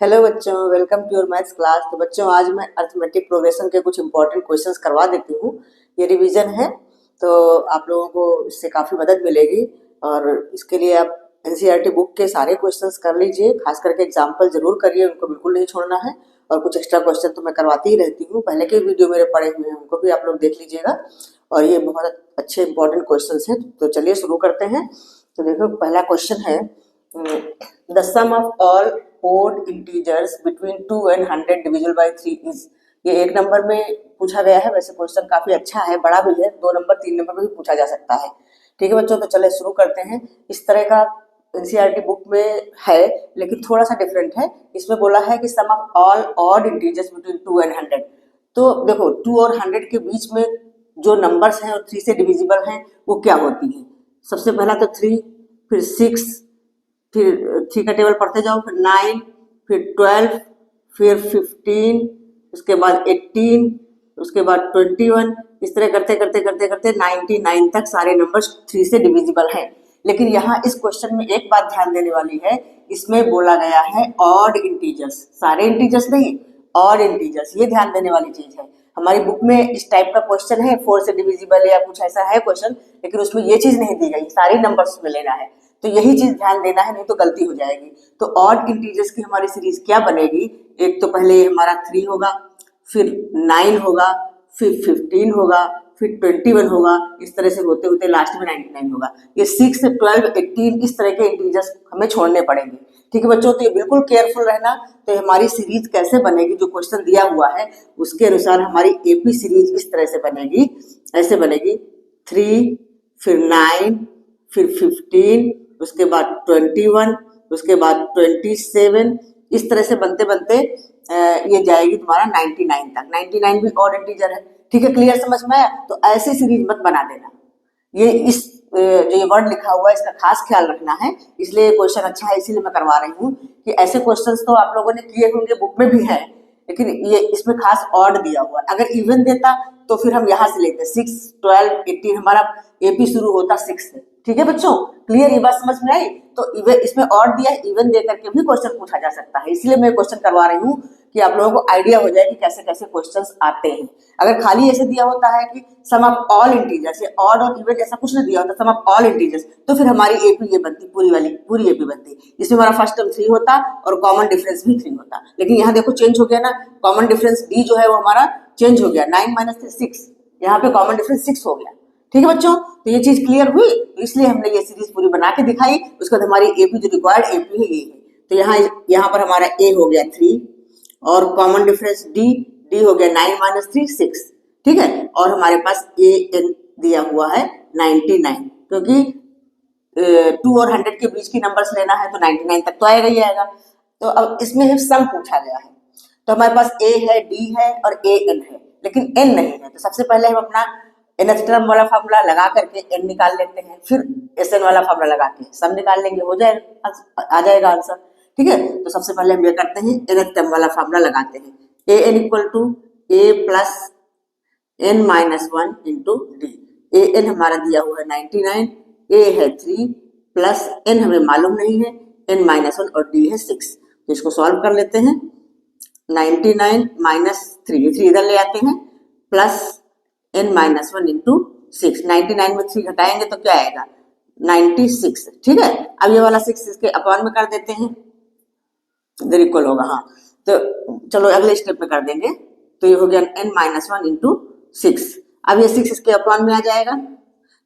Hello बच्चों, welcome to your maths class. तो बच्चों, आज मैं अर्थमेटिक प्रोग्रेशन के कुछ इंपॉर्टेंट क्वेश्चंस करवा देती हूँ। ये रिवीजन है, तो आप लोगों को इससे काफ़ी मदद मिलेगी। और इसके लिए आप एनसीईआरटी बुक के सारे क्वेश्चंस कर लीजिए, खास करके एग्जाम्पल जरूर करिए, उनको बिल्कुल नहीं छोड़ना है। और कुछ एक्स्ट्रा क्वेश्चन तो मैं करवाती ही रहती हूँ, पहले के वीडियो मेरे पड़े हुए हैं, उनको भी आप लोग देख लीजिएगा। और ये बहुत अच्छे इंपॉर्टेंट क्वेश्चन हैं, तो चलिए शुरू करते हैं। तो देखो, पहला क्वेश्चन है the sum of all odd integers between 2 and 100 divisible by 3 is। ये एक नंबर में पूछा गया है। वैसे क्वेश्चन काफी अच्छा है, बड़ा भी है, 2 नंबर 3 नंबर में भी पूछा जा सकता है। ठीक है बच्चों, तो चले शुरू करते हैं। इस तरह का एनसीईआरटी बुक में है, लेकिन थोड़ा सा डिफरेंट है। इसमें बोला है कि sum of all odd integers between 2 and 100। तो देखो, 2 और 100 के बीच में जो नंबर्स हैं और 3 से डिविजिबल हैं, वो क्या होती है। सबसे पहला तो 3, फिर 6, फिर 3 का टेबल पढ़ते जाओ, फिर 9, फिर 12, फिर 15, उसके बाद 18, उसके बाद 21। इस तरह करते करते करते करते 99 तक सारे नंबर्स 3 से डिविजिबल हैं। लेकिन यहाँ इस क्वेश्चन में एक बात ध्यान देने वाली है, इसमें बोला गया है ऑड इंटीजर्स, सारे इंटीजर्स नहीं, ऑड इंटीजर्स। ये ध्यान देने वाली चीज है। हमारी बुक में इस टाइप का क्वेश्चन है, 4 से डिविजिबल या कुछ ऐसा है क्वेश्चन, लेकिन उसमें ये चीज नहीं दी गई, सारी नंबर्स में लेना है। तो यही चीज ध्यान देना है, नहीं तो गलती हो जाएगी। तो ऑड इंटीजर्स की हमारी सीरीज क्या बनेगी। एक तो पहले हमारा 3 होगा, फिर 9 होगा, फिर 15 होगा, फिर 21 होगा। इस तरह से होते होते लास्ट में 99 होगा। ये 6, 12, 18 इस तरह के इंटीजर्स हमें छोड़ने पड़ेंगे। ठीक है बच्चों, तो ये बिल्कुल केयरफुल रहना। तो हमारी सीरीज कैसे बनेगी, जो क्वेश्चन दिया हुआ है उसके अनुसार हमारी एपी सीरीज इस तरह से बनेगी। ऐसे बनेगी 3, फिर 9, फिर 15, उसके बाद 21, उसके बाद 27। इस तरह से बनते बनते ये जाएगी तुम्हारा 99 तक। 99 भी ऑड इंटीजर है। ठीक है, क्लियर, समझ में आया। तो ऐसी सीरीज मत बना देना। ये इस जो ये वर्ड लिखा हुआ है इसका खास ख्याल रखना है। इसलिए क्वेश्चन अच्छा है, इसीलिए मैं करवा रही हूँ कि ऐसे क्वेश्चंस तो आप लोगों ने किए होंगे, बुक में भी है, लेकिन ये इसमें खास ऑड दिया हुआ है। अगर इवन देता तो फिर हम यहाँ से लेते 6, 12, 18, हमारा एपी शुरू होता 6 से। ठीक है बच्चों, क्लियर, ये बात समझ में आई। तो इवन इसमें ऑड दिया है, इवन दे करके भी क्वेश्चन पूछा जा सकता है। इसलिए मैं क्वेश्चन करवा रही हूँ कि आप लोगों को आइडिया हो जाए कि कैसे कैसे क्वेश्चंस आते हैं। अगर खाली ऐसे दिया होता है कि sum of all integers, odd और इवन ऐसा कुछ नहीं दिया होता, सम ऑफ ऑल इंटीजर्स, तो फिर हमारी एपी ये बनती, पूरी एपी बनती। इसमें हमारा फर्स्ट टर्म 3 होता और कॉमन डिफरेंस भी 3 होता। लेकिन यहाँ देखो चेंज हो गया ना, कॉमन डिफरेंस डी जो है वो हमारा चेंज हो गया। 9 - 3 6, यहाँ पे कॉमन डिफरेंस 6 हो गया। ठीक है बच्चों, तो ये चीज क्लियर हुई। तो इसलिए हमने ये सीरीज पूरी बना के दिखाई। उसके बाद हमारी एपी जो रिक्वायर्ड एपी है ये है। तो यहाँ पर हमारा ए हो गया 3 और कॉमन डिफरेंस डी हो गया 9 - 3 6। ठीक है, और हमारे पास ए एन दिया हुआ है 99, क्योंकि 2 और 100 के बीच की नंबर्स लेना है तो 99 तक तो आएगा ही आएगा। तो अब इसमें सम पूछा गया है, तो हमारे पास ए है, डी है और ए एन है, लेकिन एन नहीं है। तो सबसे पहले हम अपना nth टर्म वाला फार्मूला लगा करके एन निकाल लेते हैं, फिर एस एन वाला फार्मूला लगा के सम निकाल लेंगे, हो जाएगा, आ जाएगा आंसर। ठीक है, तो सबसे पहले हम ये करते हैं, nth टर्म वाला फार्मूला लगाते हैं। A N equal to A plus N minus 1 into D. A N हमारा दिया हुआ है 99, ए है 3 प्लस एन हमें मालूम नहीं है, एन माइनस 1 और डी है 6। तो इसको सॉल्व कर लेते हैं। 99 माइनस 3 इधर ले आते हैं, प्लस n माइनस 1 इंटू 6। 99 में 3 घटाएंगे तो क्या आएगा 96। ठीक है, अब ये वाला 6 इसके अपॉन में कर देते हैं, इधर इक्वल होगा। हाँ, तो चलो अगले स्टेप में कर देंगे। तो ये हो गया n माइनस 1 इंटू 6। अब ये 6 इसके अपॉन में आ जाएगा,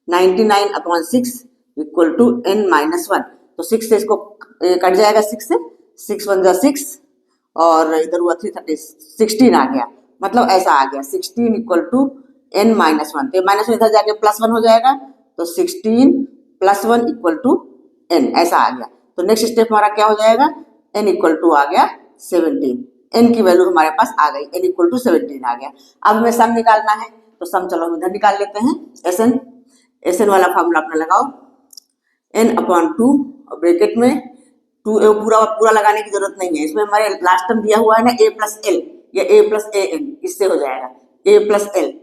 99 upon 6 equal to n minus 1। तो 6 से इसको कट जाएगा, 6 से 6 1 जा 6 और इधर हुआ 3 16 आ गया। मतलब ऐसा आ गया 16 इक्वल टू n माइनस 1। तो माइनस 1 इधर जाके प्लस 1 हो जाएगा, तो 16 प्लस 1 इक्वल टू n, ऐसा आ गया। तो नेक्स्ट स्टेप हमारा क्या हो जाएगा, n इक्वल टू आ गया 17। n की वैल्यू हमारे पास आ गई, n इक्वल टू 17 आ गया। अब हमें सम निकालना है, तो सम चलो हम इधर निकाल लेते हैं। एस एन वाला फॉर्मूला अपना लगाओ, n अपॉन 2 और ब्रैकेट में 2 पूरा लगाने की जरूरत नहीं है। इसमें हमारे लास्ट टर्म दिया हुआ है ना a प्लस एल, या a प्लस ए एन, इससे हो जाएगा a प्लस एल।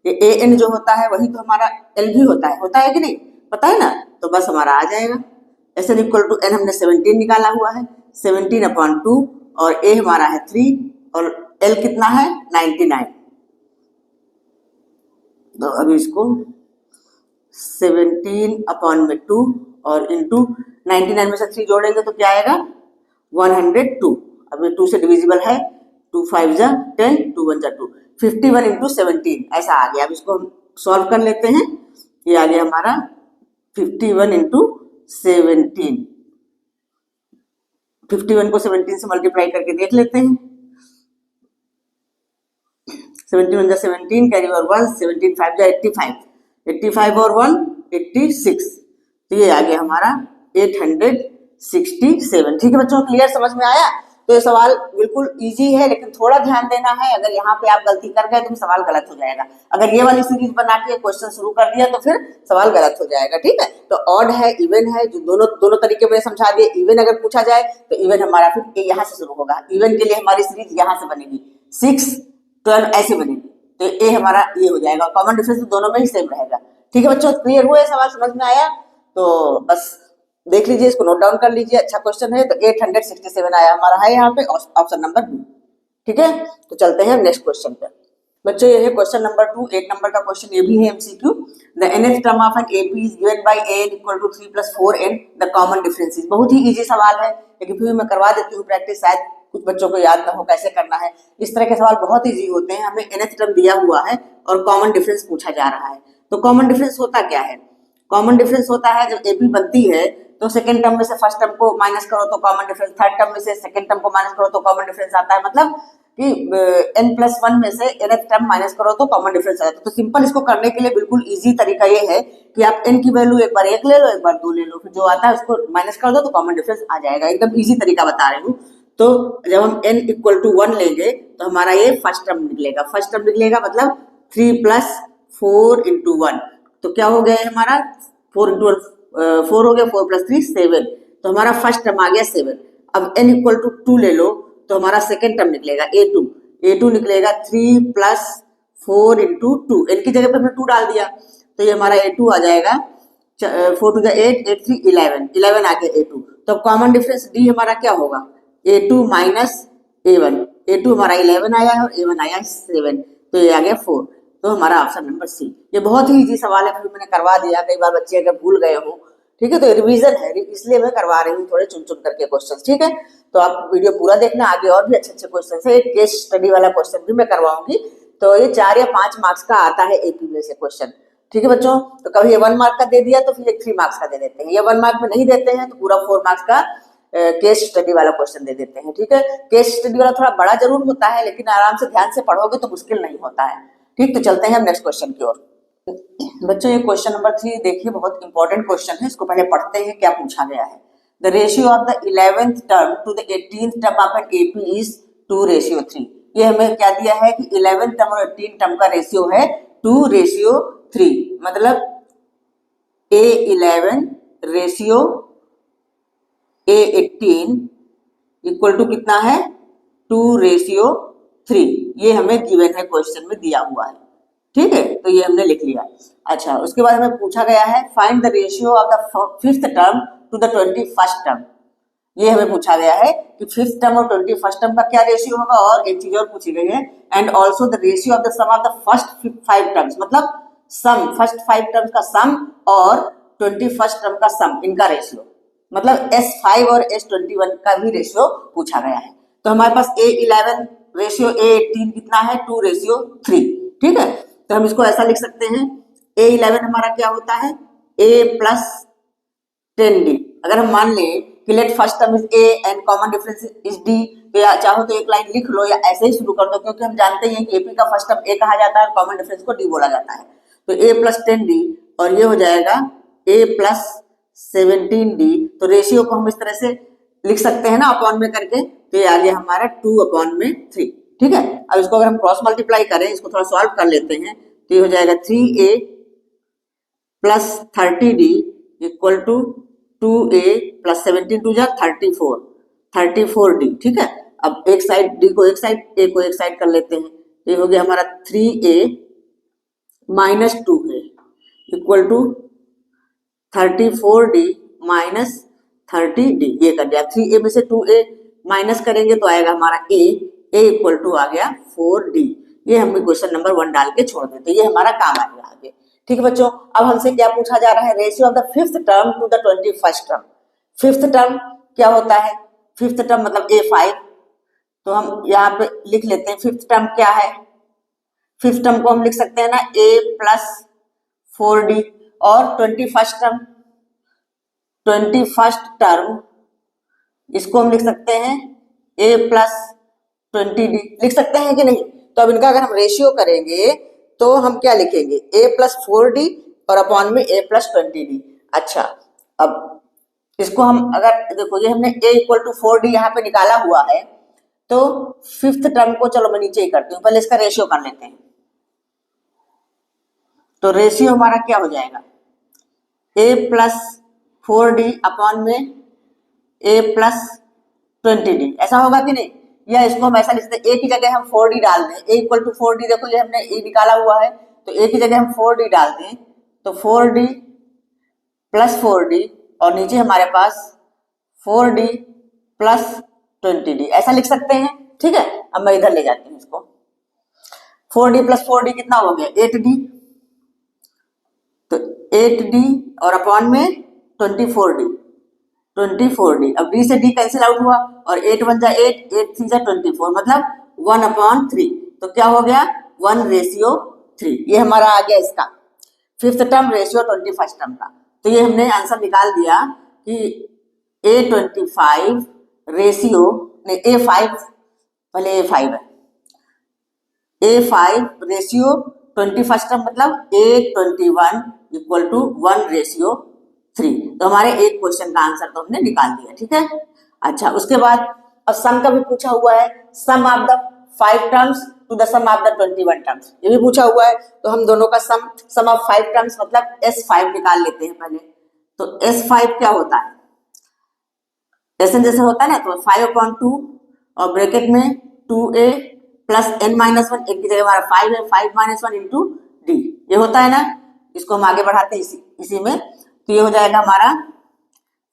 ये ए एन जो होता है वही तो हमारा एल भी होता है कि नहीं, पता है ना। तो बस हमारा आ जाएगा S N equal to N, हमने 17 निकाला हुआ है, 17 अपॉन 2 और ए हमारा है 3 और एल कितना है 99। तो अभी इसको 17/2 और इंटू 99 में से 3 जोड़ेंगे तो क्या आएगा 102। अब ये 2 से डिविजिबल है, 2 5 जा 10, 2 1 जा 2, 51 इंटू 17 ऐसा आ गया। अब इसको हम सॉल्व कर लेते हैं। ये आ गया हमारा 51 इंटू 17। 51 को 17 से मल्टीप्लाई करके देख लेते हैं। 17 1 जा 17, कैरी ओवर 1, 17 5 जा 85, 85 और 1 86। तो ये आ गया हमारा 867। ठीक है बच्चों, क्लियर, समझ में आया? तो ये सवाल बिल्कुल इजी है, लेकिन थोड़ा ध्यान देना है। अगर यहाँ पे आप गलती कर गए तो सवाल गलत हो जाएगा। अगर ये वाली सीरीज बना के क्वेश्चन शुरू कर दिया तो फिर सवाल गलत हो जाएगा। ठीक है, तो ऑड है, इवन है, जो दोनों तरीके मैंने समझा दिए। इवन अगर पूछा जाए तो इवन हमारा फिर यहाँ से शुरू होगा। इवन के लिए हमारी सीरीज यहाँ से बनेगी, 6 12 ऐसे बनेगी। तो ए हमारा ये हो जाएगा। कॉमन डिफरेंस तो दोनों में ही सेम रहेगा। ठीक है बच्चों, क्लियर हुआ? सवाल समझ में आया? तो बस देख लीजिए, इसको नोट डाउन कर लीजिए। अच्छा क्वेश्चन है। तो 867 आया हमारा है यहाँ पे ऑप्शन नंबर 2। ठीक है, तो चलते हैं नेक्स्ट क्वेश्चन पे। बच्चों ये है क्वेश्चन नंबर 2, 8 नंबर का क्वेश्चन ये भी है MCQ. The nth term of an AP is given by n equal to 3 + 4n, the common differences. बहुत ही इजी सवाल है, लेकिन फिर मैं करवा देती हूँ प्रैक्टिस, शायद कुछ बच्चों को याद ना हो कैसे करना है। इस तरह के सवाल बहुत इजी होते हैं। हमें nth टर्म दिया हुआ है और कॉमन डिफरेंस पूछा जा रहा है। तो कॉमन डिफरेंस होता क्या है? कॉमन डिफरेंस होता है जब एपी बनती है तो सेकंड टर्म में से फर्स्ट टर्म को माइनस करो तो कॉमन डिफरेंस, थर्ड टर्म में से सेकंड टर्म को माइनस करो तो कॉमन डिफरेंस आता है। मतलब कि n+1 में से nth टर्म माइनस करो तो कॉमन डिफरेंस आता है। तो सिंपल इसको करने के लिए बिल्कुल इजी तरीका ये है कि आप n की वैल्यू एक बार 1 ले लो, एक बार 2 ले लो, फिर जो आता है उसको माइनस कर दो तो कॉमन डिफरेंस आ जाएगा। एकदम इजी तरीका बता रही हूँ। तो जब हम n = 1 लेंगे तो हमारा ये फर्स्ट टर्म निकलेगा। फर्स्ट टर्म निकलेगा मतलब 3 + 4 × 1, तो क्या हो गया हमारा 4 × 1 4 हो गया, 4 + 3 7, तो हमारा फर्स्ट टर्म आ गया 7। अब n = 2 ले लो तो हमारा सेकंड टर्म निकलेगा a2 निकलेगा 3 + 4 × 2, n की जगह पे हमने 2 डाल दिया तो ये हमारा a2 आ जाएगा। 4 2 8, 8 3 11 आ गया a2। तो अब कॉमन डिफरेंस d हमारा क्या होगा, a2 - a1। a2 हमारा 11 आया है और a1 आया 7, तो ये आ गया 4। तो हमारा ऑप्शन नंबर सी। ये बहुत ही इजी सवाल है, फिर मैंने करवा दिया। कई बार बच्चे अगर भूल गए हो, ठीक है, तो रिवीजन है इसलिए मैं करवा रही हूँ थोड़े चुन करके क्वेश्चन। ठीक है, तो आप वीडियो पूरा देखना, आगे और भी अच्छे क्वेश्चन है। एक केस स्टडी वाला क्वेश्चन भी मैं करवाऊंगी। तो ये 4 या 5 मार्क्स का आता है एपी में से क्वेश्चन। ठीक है बच्चों, तो कभी ये 1 मार्क का दे दिया तो फिर एक 3 मार्क्स का दे देते हैं। ये 1 मार्क में नहीं देते हैं तो पूरा 4 मार्क्स का केस स्टडी वाला क्वेश्चन दे देते हैं। ठीक है, केस स्टडी वाला थोड़ा बड़ा जरूर होता है, लेकिन आराम से ध्यान से पढ़ोगे तो मुश्किल नहीं होता है। ठीक, तो चलते हैं हम नेक्स्ट क्वेश्चन की ओर। बच्चों ये क्वेश्चन नंबर 3 देखिए, बहुत इंपॉर्टेंट क्वेश्चन है। इसको पहले पढ़ते हैं क्या पूछा गया है। The ratio of the 11th term to the 18th term of an AP is 2:3। ये हमें क्या दिया है कि 11th टर्म और 18th टर्म का रेशियो है 2:3। मतलब A11 ratio A18 equal to कितना है 2:3। ये हमें गिवन है, क्वेश्चन में दिया हुआ है। ठीक है, तो ये हमने लिख लिया। अच्छा, उसके बाद हमें पूछा गया है find the ratio of the 5th term to the 21st term. ये हमें पूछा गया है कि 5th टर्म और 21st टर्म का क्या रेशियो होगा। और एक चीज और पूछी गई है, and also the ratio of the sum of the first 5 terms. मतलब सम, फर्स्ट 5 टर्म्स का सम और 21st टर्म का सम, इनका रेशियो। मतलब S5 और S21 का भी रेशियो पूछा गया है। तो हमारे पास A11 रेशियो A18 कितना है 2:3। ठीक है, तो हम इसको ऐसा लिख सकते हैं, A11 हमारा क्या होता है A + 10D। अगर हम मान लें कि let first term is A and common difference is D, तो या चाहो तो एक लाइन लिख लो या ऐसे ही शुरू कर दो, क्योंकि हम जानते हैं कि एपी का फर्स्ट टर्म A कहा जाता है और कॉमन डिफरेंस को D बोला जाता है। तो A + 10D और ये हो जाएगा A + 17D। तो रेशियो को हम इस तरह से लिख सकते हैं ना, अपॉन में करके। तो ये आ गया हमारा 2/3। ठीक है, अब इसको अगर हम क्रॉस मल्टीप्लाई करें, इसको थोड़ा सॉल्व कर लेते हैं, तो ये हो जाएगा 3A + 30D equal to 2A + 17 2 जा 34D। ठीक है, अब एक साइड D को एक साइड, A को एक साइड कर लेते हैं। तो ये हो गया हमारा 3A - 2A equal to 34D - 30D। ये कर दिया, 3A में से 2A माइनस करेंगे तो आएगा हमारा ए इक्वल टू आ गया 4D। ये हमने क्वेश्चन नंबर 1 डाल के छोड़ देते, ये हमारा काम आएगा आगे। ठीक है बच्चों, अब हमसे क्या पूछा जा रहा है, ratio of the fifth term to the 21st term. Fifth term क्या होता है, फिफ्थ टर्म मतलब A5, तो हम यहाँ पे लिख लेते हैं फिफ्थ टर्म क्या है। फिफ्थ टर्म को हम लिख सकते हैं ना A प्लस 4D, और 21st टर्म इसको हम लिख सकते हैं A प्लस 20D, लिख सकते हैं कि नहीं। तो अब इनका अगर हम रेशियो करेंगे तो हम क्या लिखेंगे, A प्लस 4D और अपॉन में A प्लस 20D। अच्छा, अब इसको हम अगर देखो, ये हमने A इक्वल टू 4D यहाँ पे निकाला हुआ है, तो फिफ्थ टर्म को चलो मैं नीचे ही करती हूँ, पहले इसका रेशियो कर लेते हैं। तो रेशियो हमारा क्या हो जाएगा, A प्लस 4D अपॉन में A प्लस 20D, ऐसा होगा कि नहीं। या इसको हम ऐसा लिखते हैं, A की जगह हम 4D डाल दें, A इक्वल टू 4D, देखो ये हमने A निकाला हुआ है, तो A की जगह हम 4D डाल दें, तो 4D प्लस 4D और नीचे हमारे पास 4D प्लस 20D, ऐसा लिख सकते हैं। ठीक है, अब मैं इधर ले जाती हूँ इसको, 4D प्लस 4D कितना हो गया 8D, तो 8D और अपॉन में 24D, अब D से D कैंसिल आउट हुआ, और 8 1 जा 8, 8 3 जा 24, मतलब 1/3, तो क्या हो गया 1:3। ये हमारा आ गया इसका fifth term ratio 21st term का। तो ये हमने आंसर निकाल दिया कि A25 रेशियो नहीं, A5, पहले A5 है, A5 रेशियो 21st टर्म मतलब A21 इक्वल टू 1:3। तो हमारे एक क्वेश्चन का आंसर तो हमने निकाल दिया। ठीक है, अच्छा उसके बाद अब सम का भी पूछा हुआ है, sum of the 5 terms to the sum of the 21 terms, ये भी पूछा हुआ है। तो हम दोनों का सम ऑफ 5 टर्म्स मतलब S5 निकाल लेते हैं पहले। तो S5 क्या होता है, ऐसे जैसे होता है ना, तो 5/2 और ब्रैकेट में 2A प्लस n-1, एक की जगह हमारा 5 है, 5 - 1 इंटू D, ये होता है ना। इसको हम आगे बढ़ाते हैं इसी में, तो ये हो जाएगा हमारा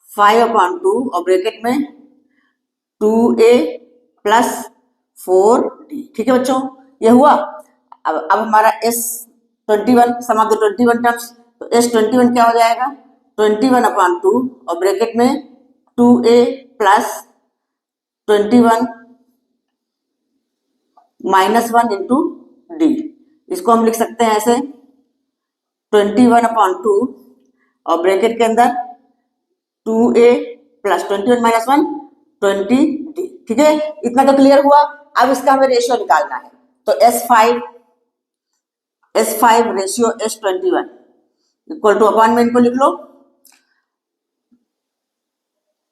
5/2 और ब्रैकेट में 2A प्लस 4D। ठीक है बच्चों, ये हुआ। अब हमारा S21 some of the 21 terms, तो S21 क्या हो जाएगा 21/2 और ब्रैकेट में 2A प्लस 21 -1 इंटू D, इसको हम लिख सकते हैं ऐसे 21/2 और ब्रैकेट के अंदर 2A प्लस 21 - 1 20D। ठीक है, इतना तो क्लियर हुआ। अब इसका हमें रेशियो निकालना है, तो S5 ratio S21 equal two upon में इनको लिख लो,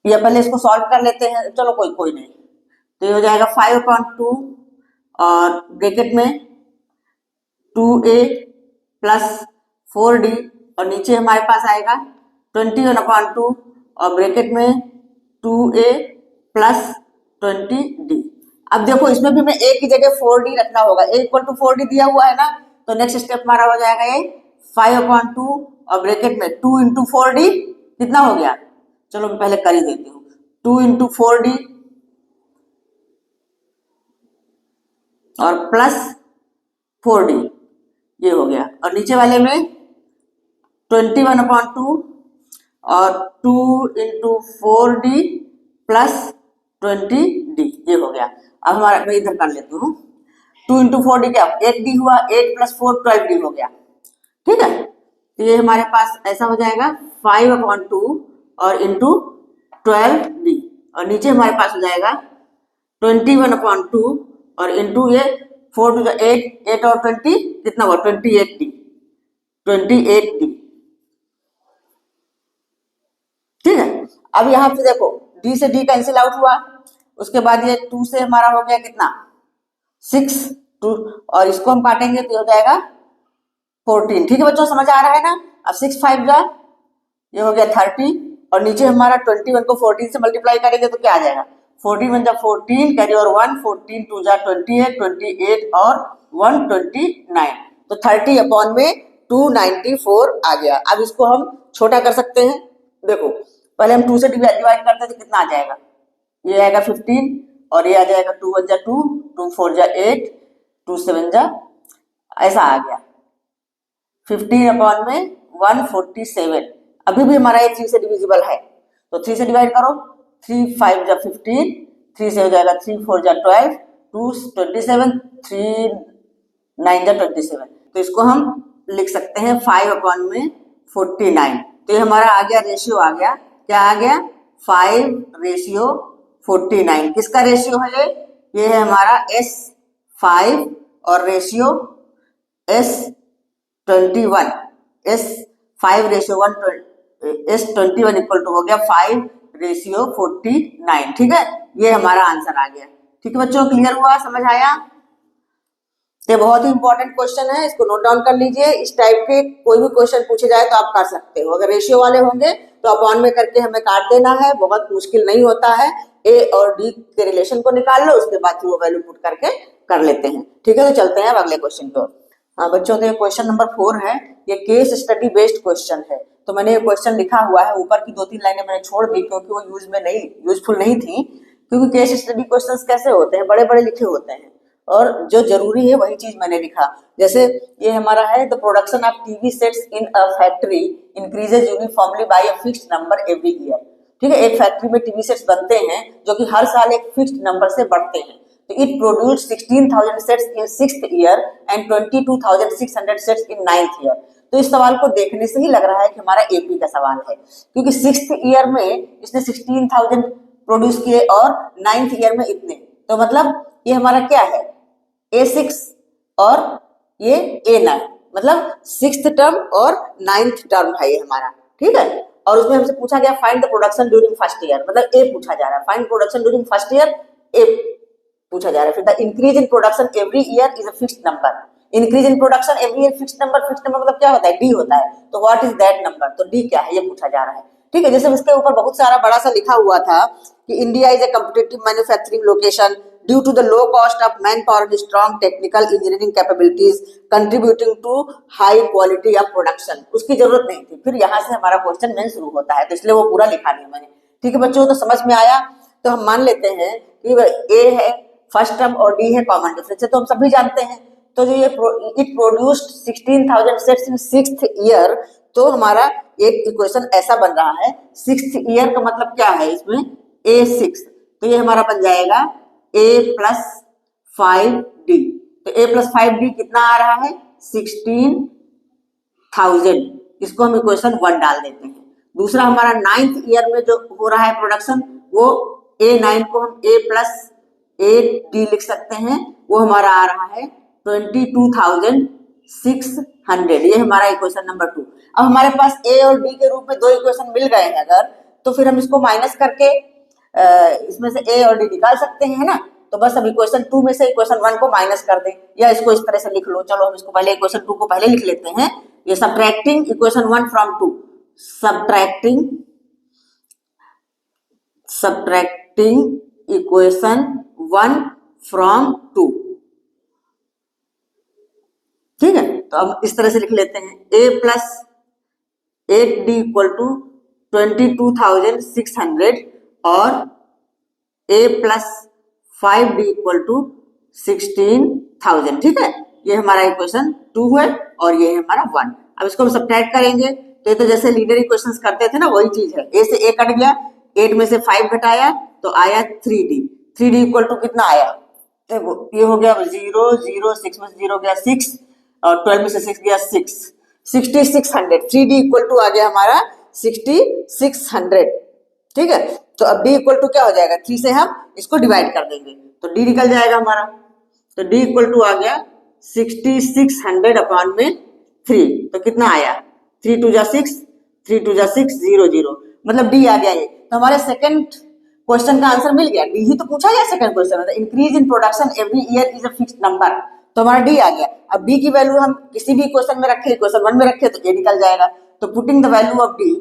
या पहले इसको सॉल्व कर लेते हैं, चलो कोई नहीं। तो ये हो जाएगा 5/2 और ब्रैकेट में 2A प्लस 4D और नीचे हमारे पास आएगा 21/2 और ब्रैकेट में 2A प्लस 20D। अब देखो इसमें भी मैं A की जगह 4D रखना होगा, A इक्वल टू 4D दिया हुआ है ना, तो नेक्स्ट स्टेप हमारा हो जाएगा ये 5/2 और ब्रैकेट में 2 इंटू 4D कितना हो गया, चलो मैं पहले कर ही देती हूँ, 2 इंटू 4D और प्लस 4D, ये हो गया। और नीचे वाले में 21/2 और 2 इंटू 4D प्लस 20D, ये हो गया। अब हमारा मैं इधर कर लेती हूँ, 2 इंटू 4D क्या 8D हुआ, 8 प्लस 4 12D हो गया। ठीक है, तो ये हमारे पास ऐसा हो जाएगा 5/2 और इंटू 12D और नीचे हमारे पास हो जाएगा 21/2 और इंटू ये 4 to 8, 8 और 20 कितना हुआ 28D। ठीक है, अब यहाँ पे देखो D से D कैंसिल आउट हुआ, उसके बाद ये 2 से हमारा हो गया कितना 6 2 और इसको हम काटेंगे तो हो जाएगा 14। ठीक है बच्चों, समझ आ रहा है ना। अब 6 5 जा ये हो गया 30 और नीचे हमारा 21 को 14 से मल्टीप्लाई करेंगे तो क्या आ जाएगा 14 1 जा 14 कैरी और 1 14 2 जा 28 28 और 129, तो 30 अपॉन में 294 आ गया। अब इसको हम छोटा कर सकते हैं, देखो पहले हम 2 से डिवाइड करते हैं तो कितना आ जाएगा ये आएगा 15 और ये आ जाएगा 2 1 जा 2, 2 4 जा 8, 2 7 जा, ऐसा आ गया 15 अपॉन में 147। अभी भी हमारा ये 3 से डिविजिबल है, तो 3 से डिवाइड करो, 3 5 जा 15, 3 से हो जाएगा 3 4 जा 12, 2 27, 3 9 जा 27। तो इसको हम लिख सकते हैं 5 अपॉन में 49। तो ये हमारा आ गया रेशियो, आ गया क्या आ गया 5:49। किसका रेशियो है ये है हमारा S5 और ratio S21, S5:1, S21 equal to हो गया 5:49। ठीक है, ये हमारा आंसर आ गया। ठीक है बच्चों, क्लियर हुआ, समझ आया? ये बहुत ही इंपॉर्टेंट क्वेश्चन है, इसको नोट डाउन कर लीजिए। इस टाइप के कोई भी क्वेश्चन पूछे जाए तो आप कर सकते हो। अगर रेशियो वाले होंगे तो अपॉन में करके हमें काट देना है, बहुत मुश्किल नहीं होता है। ए और डी के रिलेशन को निकाल लो, उसके बाद वो वैल्यू पुट करके कर लेते हैं। ठीक है, तो चलते हैं अब अगले क्वेश्चन को। हाँ बच्चों, तो ये क्वेश्चन नंबर 4 है, ये केस स्टडी बेस्ड क्वेश्चन है। तो मैंने ये क्वेश्चन लिखा हुआ है, ऊपर की 2-3 लाइनें मैंने छोड़ दी क्योंकि वो यूजफुल नहीं थी। क्योंकि केस स्टडी क्वेश्चंस कैसे होते हैं, बड़े बड़े लिखे होते हैं और जो जरूरी है वही चीज मैंने लिखा। जैसे ये हमारा है, the production of TV sets in a factory increases uniformly by a fixed number every year. ठीक है, एक फैक्ट्री में टीवी सेट्स बनते हैं जो कि हर साल एक फिक्स्ड नंबर से बढ़ते हैं। तो it produce 16,000 sets in 6th year and 22,600 sets in 9th year. तो इस सवाल को देखने से ही लग रहा है कि हमारा एपी का सवाल है, क्योंकि 6th ईयर में इसने 16,000 प्रोड्यूस किए और 9th ईयर में इतने। तो मतलब ये हमारा क्या है, A6 और ये A9, मतलब 6th टर्म और 9th टर्म है ये हमारा। ठीक है, और उसमें हमसे पूछा गया find the production during first year, मतलब ए पूछा जा रहा है, find production during first year A पूछा जा रहा है। फिर the increase in production every year is a fixed number. Increase in production every year fixed number मतलब क्या होता है, डी होता है। तो व्हाट इज दैट नंबर, तो डी क्या है ये पूछा जा रहा है। ठीक है, जैसे इसके ऊपर बहुत सारा बड़ा सा लिखा हुआ था कि India is a competitive manufacturing location due to the low cost of man power and strong technical engineering capabilities contributing to high quality of production. उसकी जरूरत नहीं थी, फिर यहाँ से हमारा क्वेश्चन मेन शुरू होता है, तो इसलिए वो पूरा लिखा नहीं मैंने। ठीक है बच्चों, तो समझ में आया। तो हम मान लेते हैं कि ए है फर्स्ट टर्म और डी है कॉमन डिफरेंस, तो हम सभी जानते हैं। तो जो ये it produced 16,000 sets in 6th year, तो हमारा एक इक्वेशन ऐसा बन रहा है। 6th ईयर का मतलब क्या है, इसमें A6, तो ये हमारा बन जाएगा A+5D। तो A+5D कितना आ रहा है 16,000, इसको हम इक्वेशन 1 डाल देते हैं। दूसरा हमारा 9th ईयर में जो हो रहा है प्रोडक्शन, वो A9 को हम A+8D लिख सकते हैं, वो हमारा आ रहा है 22,600। ये हमारा इक्वेशन नंबर 2। अब हमारे पास ए और डी के रूप में दो इक्वेशन मिल गए हैं अगर, तो फिर हम इसको माइनस करके इसमें से ए और डी निकाल सकते हैं, है ना। तो बस अब इक्वेशन 2 में से इक्वेशन 1 को माइनस कर दें, या इसको इस तरह से लिख लो। चलो हम इसको पहले इक्वेशन 2 को पहले लिख लेते हैं। ये subtracting equation 1 from 2, subtracting equation 1 from 2। ठीक है, तो अब इस तरह से लिख लेते हैं, A+8D इक्वल टू 22,600 और A+5D इक्वल टू 16,000। ठीक है, ये हमारा इक्वेशन 2 है और ये है हमारा 1। अब इसको हम सब्ट्रैक्ट करेंगे, तो ये तो जैसे लीनियर इक्वेशंस करते थे ना, वही चीज है। A से A कट गया, 8 में से 5 घटाया तो आया 3D। 3D इक्वल टू कितना आया, देखो ये हो गया 0 0, 6 में से 0 गया 6 और 12 में से 6 गया 6, 6600। 3D इक्वल टू आ गया हमारा 6600। ठीक है, तो अब D इक्वल टू क्या हो जाएगा, 3 से हम इसको डिवाइड कर देंगे तो D निकल जाएगा हमारा। तो D इक्वल टू आ गया 6600 अपॉन में 3, तो कितना आया 3 2 जा 6, 3 2 जा 6, 0 0, मतलब D आ गया ये। तो हमारे सेकंड क्वेश्चन का आंसर मिल गया। डी ही तो पूछा गया सेकंड क्वेश्चन में, increase in production every year is a fixed number, तो हमारा डी आ गया। अब डी की वैल्यू हम किसी भी क्वेश्चन में रखे, क्वेश्चन 1 में रखे तो ये निकल जाएगा। तो putting the value of D,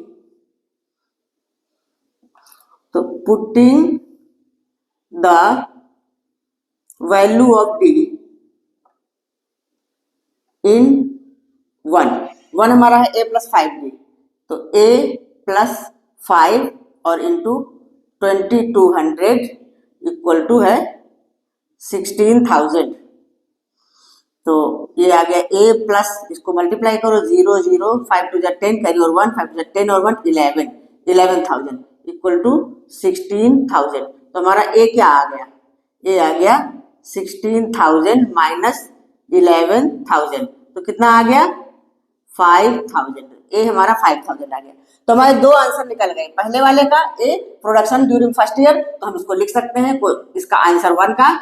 तो putting the value of D in 1 हमारा है A+5D, तो A+5 और इंटू 2200 इक्वल टू है 16,000। तो ये आ गया ए प्लस, इसको मल्टीप्लाई करो, 0 0 5 टू 10 कैरी और 1, 5 टू 10 और 1 11,000 इक्वल टू 16,000। तो हमारा ए क्या आ गया? ए आ गया 16,000 माइनस 11,000, तो कितना आ गया? 5,000। ए हमारा 5,000 आ गया। तो हमारे दो आंसर निकल गए। पहले वाले का ए प्रोडक्शन ड्यूरिंग फर्स्ट ईयर, तो हम इसको लिख सकते हैं, इसका आंसर 1 का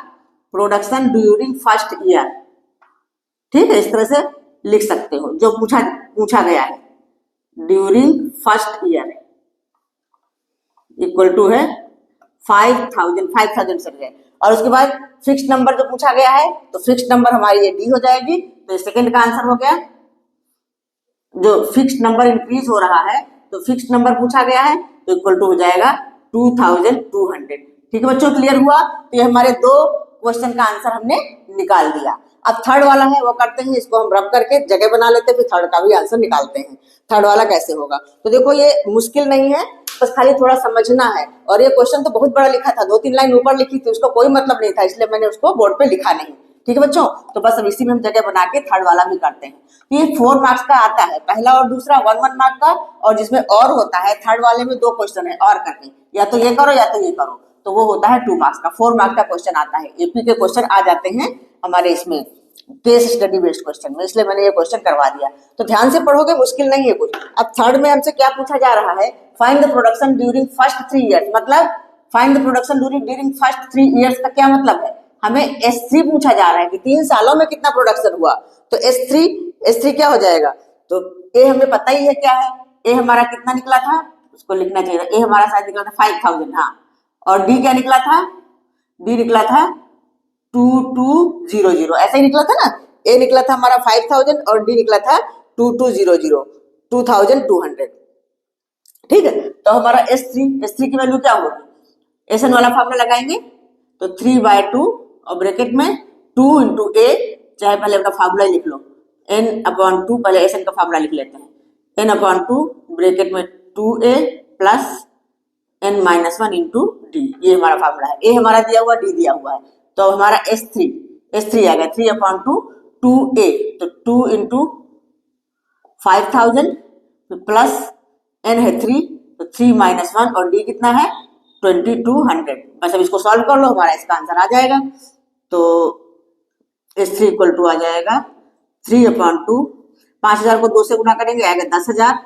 प्रोडक्शन ड्यूरिंग फर्स्ट ईयर, ठीक है, इस तरह से लिख सकते हो जो पूछा गया है, during first year equal to है 5,000 सर गए। और उसके बाद फिक्स नंबर जो पूछा गया है, तो फिक्स नंबर हमारी ये डी हो जाएगी, तो सेकंड का आंसर हो गया। जो फिक्स नंबर इंक्रीज हो रहा है, तो फिक्स नंबर पूछा गया है, तो इक्वल टू हो जाएगा 2,200। ठीक है बच्चों, क्लियर हुआ? तो ये हमारे दो क्वेश्चन का आंसर हमने निकाल दिया। अब थर्ड वाला है वो करते हैं, इसको हम रब करके जगह बना लेते हैं, फिर थर्ड का भी आंसर निकालते हैं। थर्ड वाला कैसे होगा? तो देखो ये मुश्किल नहीं है, बस खाली थोड़ा समझना है। और ये क्वेश्चन तो बहुत बड़ा लिखा था, 2-3 लाइन ऊपर लिखी थी, उसको कोई मतलब नहीं था, इसलिए मैंने उसको बोर्ड पे लिखा नहीं। ठीक है बच्चों, तो बस अब इसी में हम जगह बना के थर्ड वाला भी करते हैं। तो ये 4 मार्क्स का आता है, पहला और दूसरा 1-1 मार्क का, और जिसमें और होता है थर्ड वाले में 2 क्वेश्चन है और करके, या तो ये करो या तो ये करो, तो वो होता है 2 मार्क्स का। 4 मार्क्स का क्वेश्चन आता है। एपी के क्वेश्चन आ जाते हैं हमारे इसमें केस स्टडी बेस्ड क्वेश्चन में, इसलिए मैंने ये क्वेश्चन करवा दिया। तो ध्यान से पढ़ोगे, मुश्किल नहीं है कुछ। अब थर्ड में हमसे क्या पूछा जा रहा है? Find the production during first 3 years, मतलब find the production during first 3 years का क्या मतलब है? हमें S3 पूछा जा रहा है कि 3 सालों में कितना प्रोडक्शन हुआ। तो S3 क्या हो जाएगा? तो ए हमें पता ही है क्या है, ए हमारा कितना निकला था, उसको लिखना चाहिए। ए हमारा शायद निकला था 5,000, हाँ। और डी क्या निकला था? डी निकला था 2200, ऐसा ही निकला था ना। ए निकला था हमारा 5,000 और डी निकला था 2200, 2,200। ठीक है, तो हमारा S3 की वैल्यू क्या होगी? एसएन वाला फॉर्मूला लगाएंगे, तो 3/2 और ब्रैकेट में 2 इंटू ए, चाहे पहले अपना फार्मूला लिख लो, n/2, पहले एसएन का फार्मूला लिख लेते हैं, n/2 ब्रैकेट में 2a plus n-1 into D, ये हमारा फार्मूला है। ए हमारा दिया हुआ, डी दिया हुआ है, तो हमारा S3 आ गया 3/2 2a, तो 2 इंटू 5,000 प्लस n है 3, तो 3-1 और डी कितना है 2200। बस अब इसको सॉल्व कर लो, हमारा इसका आंसर आ जाएगा। तो S3 इक्वल टू आ जाएगा 3/2, 5,000 को 2 से गुना करेंगे आएगा 10,000,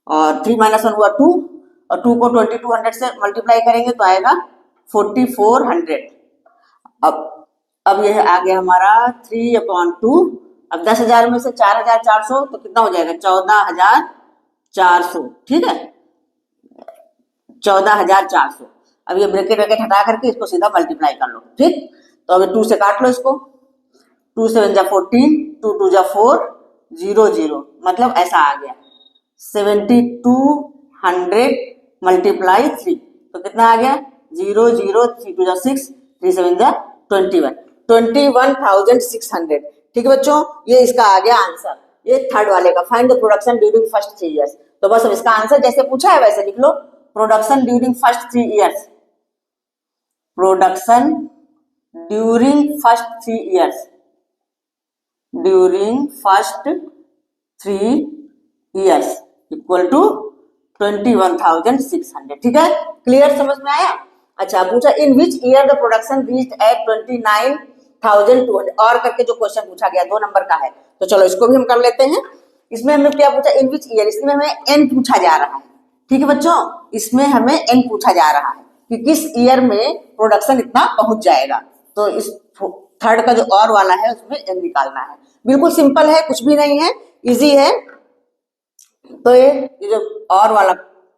और 3-1 हुआ 2, और 2 को 2200 से मल्टीप्लाई करेंगे तो आएगा 4400। अब यह आ गया हमारा 3/2। अब 10,000 में से 4,400 तो कितना हो जाएगा 14,400। ठीक है, 14,400। अब ये ब्रैकेट हटा करके इसको सीधा मल्टीप्लाई कर लो। ठीक, तो अभी 2 से काट लो इसको, 2 7 जा 14, 2 2 जा 4, 0 0, मतलब ऐसा आ गया 7200 मल्टीप्लाई 3, तो कितना आ गया 0 0, 3 2 जा 6, 3 7 जा 21,600। ठीक है बच्चों, ये इसका आ गया आंसर, ये थर्ड वाले का, find the production during first 3 years. तो बस अब इसका आंसर जैसे पूछा है वैसे लिख लो, production during first 3 years, production during first 3 years, during first 3 years equal to 21,600। ठीक है, क्लियर, समझ में आया? अच्छा, पूछा in which year the production reached at 29,200, और करके जो क्वेश्चन पूछा गया 2 नंबर का है, तो चलो इसको भी हम कर लेते हैं। इसमें हमें क्या पूछा? इन विच ईयर, इसमें हमें एन पूछा जा रहा है। ठीक है बच्चों, इसमें हमें एन पूछा जा रहा है कि किस ईयर में प्रोडक्शन इतना पहुंच जाएगा। तो इस थर्ड का जो और वाला है उसमें एन निकालना है। बिल्कुल सिंपल है, कुछ भी नहीं है, इजी है। तो ये जो और वाला,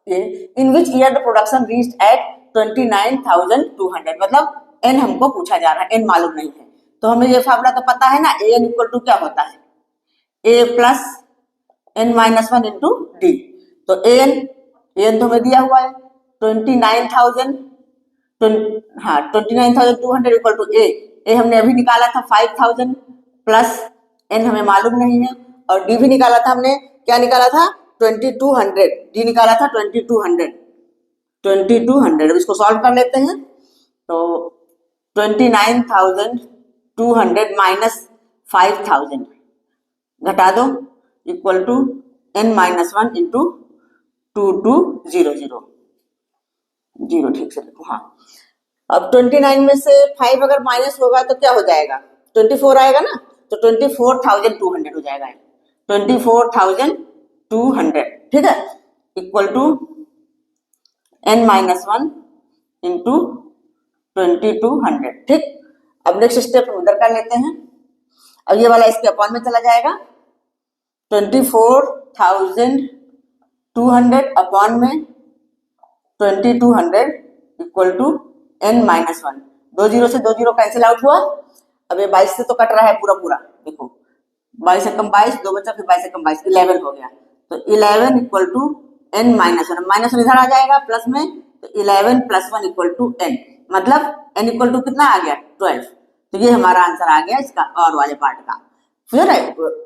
ये in which year the production reached at 29,200, मतलब एन हमको पूछा जा रहा है, एन मालूम नहीं है। तो हमें ये फार्मूला तो पता है ना, ए एन इक्वल टू क्या होता है, ए प्लस n-1 इंटू डी। तो ए एन तो हमें दिया हुआ है 29,200 इक्वल टू ए हमने अभी निकाला था 5,000 प्लस एन हमें मालूम नहीं है, और डी भी निकाला था हमने, क्या निकाला था 2200, डी निकाला था 2200। 2200। अब इसको सॉल्व कर लेते हैं। तो 29,200 माइनस 5,000 घटा दो equal to n-1 into 2200 zero, ठीक से लिखो। हाँ, अब 29 में से 5 अगर माइनस होगा तो क्या हो जाएगा, 24 आएगा ना, तो 24,200 हो जाएगा, 24,200, ठीक है, इक्वल टू n-1 इंटू 2200, ठीक। अब नेक्स्ट स्टेप उधर कर लेते हैं। अब ये वाला इसके अपॉन में चला जाएगा, 24,200 अपॉन में 2200 इक्वल टू n-1। 2 जीरो से 2 जीरो कैंसिल आउट हुआ। अब ये 22 से तो कट रहा है पूरा पूरा, देखो 22 से कम 22, 2 बचा, फिर 22 से कम 22, 11 हो गया। तो 11 इक्वल टू n-1, -1 इधर आ जाएगा प्लस में, तो 11 + 1 इक्वल टू n, मतलब n इक्वल टू कितना आ गया, 12। तो ये हमारा आंसर आ गया इसका और वाले पार्ट का। फिर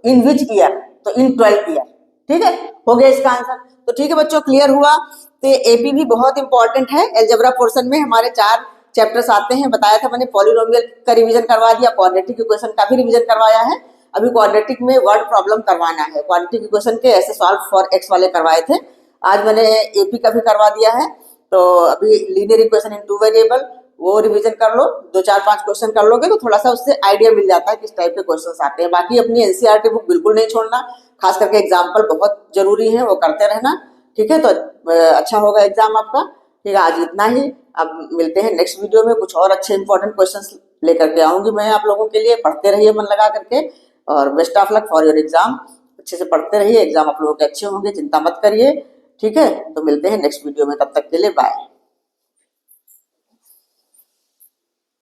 इन विच ईयर, तो इन 12 ईयर, ठीक है, हो गया इसका आंसर। तो ठीक है बच्चों, क्लियर हुआ। तो एपी भी बहुत इंपॉर्टेंट है। अलजेब्रा पोर्शन में हमारे 4 चैप्टर्स आते हैं, बताया था मैंने। पॉलिनोमियल का रिवीजन करवा दिया, क्वाड्रेटिक इक्वेशन का भी रिवीजन करवाया है। अभी क्वाड्रेटिक में वर्ड प्रॉब्लम करवाना है। क्वाड्रेटिक इक्वेशन के ऐसे सॉल्व फॉर एक्स वाले करवाए थे, आज मैंने एपी का भी करवा दिया है। तो अभी लीनियर इक्वेशन इन 2 वेरिएबल वो रिवीजन कर लो, 2-4-5 क्वेश्चन कर लोगे तो थोड़ा सा उससे आइडिया मिल जाता है किस टाइप के क्वेश्चन आते हैं। बाकी अपनी एनसीईआरटी बुक बिल्कुल नहीं छोड़ना, खास करके एग्जाम्पल बहुत जरूरी है, वो करते रहना, ठीक है। तो अच्छा होगा एग्जाम आपका, ठीक है। आज इतना ही, अब मिलते हैं नेक्स्ट वीडियो में, कुछ और अच्छे इंपॉर्टेंट क्वेश्चंस लेकर के आऊंगी मैं आप लोगों के लिए। पढ़ते रहिए मन लगा करके, और best of luck for your exam. अच्छे से पढ़ते रहिए, एग्जाम आप लोगों के अच्छे होंगे, चिंता मत करिए, ठीक है। तो मिलते हैं नेक्स्ट वीडियो में, तब तक के लिए बाय।